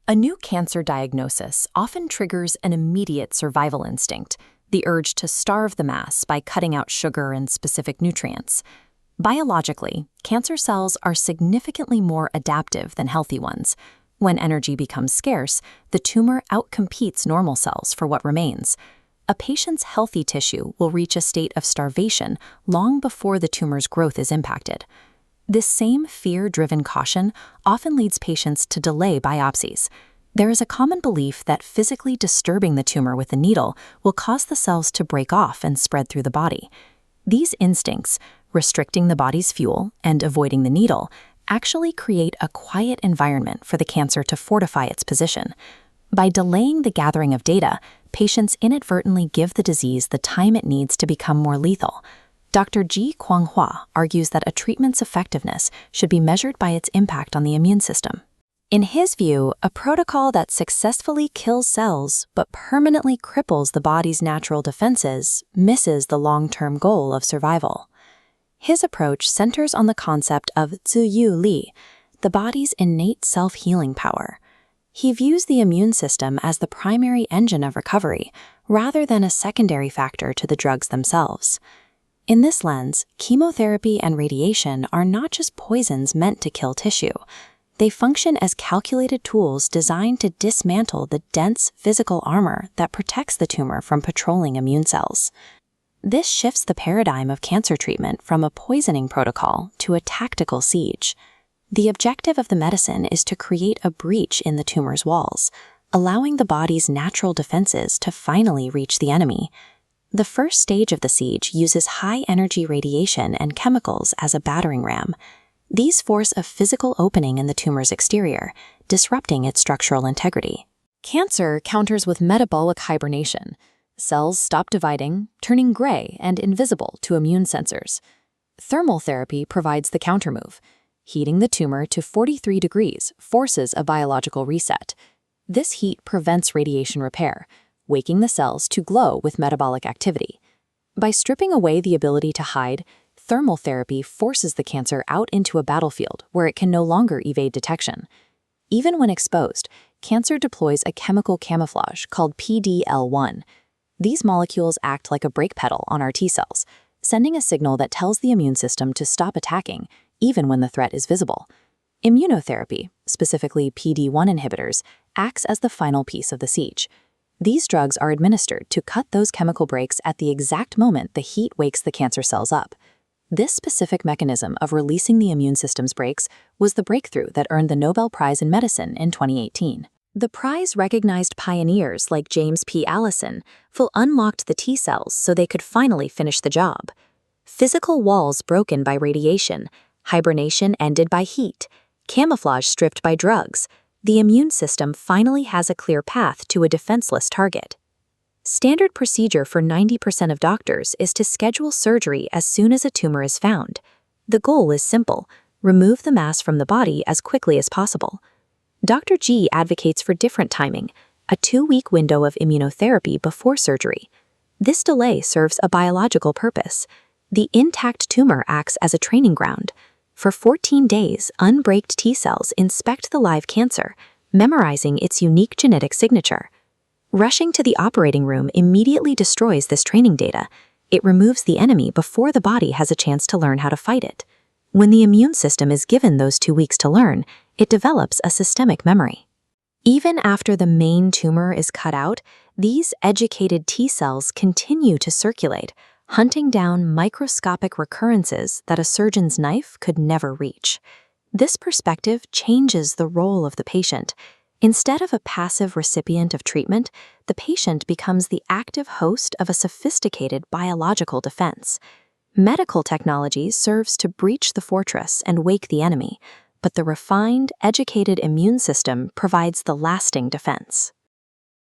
A new cancer diagnosis often triggers an immediate survival instinct, the urge to starve the mass by cutting out sugar and specific nutrients. Biologically, cancer cells are significantly more adaptive than healthy ones. When energy becomes scarce, the tumor outcompetes normal cells for what remains. A patient's healthy tissue will reach a state of starvation long before the tumor's growth is impacted. This same fear-driven caution often leads patients to delay biopsies. There is a common belief that physically disturbing the tumor with a needle will cause the cells to break off and spread through the body. These instincts, restricting the body's fuel and avoiding the needle, actually create a quiet environment for the cancer to fortify its position. By delaying the gathering of data, patients inadvertently give the disease the time it needs to become more lethal. Dr. Ji Kwang-hwa argues that a treatment's effectiveness should be measured by its impact on the immune system. In his view, a protocol that successfully kills cells but permanently cripples the body's natural defenses misses the long-term goal of survival. His approach centers on the concept of Ziyu Li, the body's innate self-healing power. He views the immune system as the primary engine of recovery, rather than a secondary factor to the drugs themselves. In this lens, chemotherapy and radiation are not just poisons meant to kill tissue. They function as calculated tools designed to dismantle the dense physical armor that protects the tumor from patrolling immune cells. This shifts the paradigm of cancer treatment from a poisoning protocol to a tactical siege. The objective of the medicine is to create a breach in the tumor's walls, allowing the body's natural defenses to finally reach the enemy. The first stage of the siege uses high-energy radiation and chemicals as a battering ram. These force a physical opening in the tumor's exterior, disrupting its structural integrity. Cancer counters with metabolic hibernation. Cells stop dividing, turning gray and invisible to immune sensors. Thermal therapy provides the countermove. Heating the tumor to 43 degrees forces a biological reset. This heat prevents radiation repair, waking the cells to glow with metabolic activity. By stripping away the ability to hide, thermal therapy forces the cancer out into a battlefield where it can no longer evade detection. Even when exposed, cancer deploys a chemical camouflage called PD-L1. These molecules act like a brake pedal on our T cells, sending a signal that tells the immune system to stop attacking, even when the threat is visible. Immunotherapy, specifically PD-1 inhibitors, acts as the final piece of the siege. These drugs are administered to cut those chemical breaks at the exact moment the heat wakes the cancer cells up. This specific mechanism of releasing the immune system's brakes was the breakthrough that earned the Nobel Prize in Medicine in 2018. The prize recognized pioneers like James P. Allison, who unlocked the T cells so they could finally finish the job. Physical walls broken by radiation, hibernation ended by heat, camouflage stripped by drugs. The immune system finally has a clear path to a defenseless target. Standard procedure for 90% of doctors is to schedule surgery as soon as a tumor is found. The goal is simple: remove the mass from the body as quickly as possible. Dr. G advocates for different timing, a 2-week window of immunotherapy before surgery. This delay serves a biological purpose. The intact tumor acts as a training ground. For 14 days, unbraked T cells inspect the live cancer, memorizing its unique genetic signature. Rushing to the operating room immediately destroys this training data. It removes the enemy before the body has a chance to learn how to fight it. When the immune system is given those 2 weeks to learn, it develops a systemic memory. Even after the main tumor is cut out, these educated T cells continue to circulate, hunting down microscopic recurrences that a surgeon's knife could never reach. This perspective changes the role of the patient. Instead of a passive recipient of treatment, the patient becomes the active host of a sophisticated biological defense. Medical technology serves to breach the fortress and wake the enemy, but the refined, educated immune system provides the lasting defense.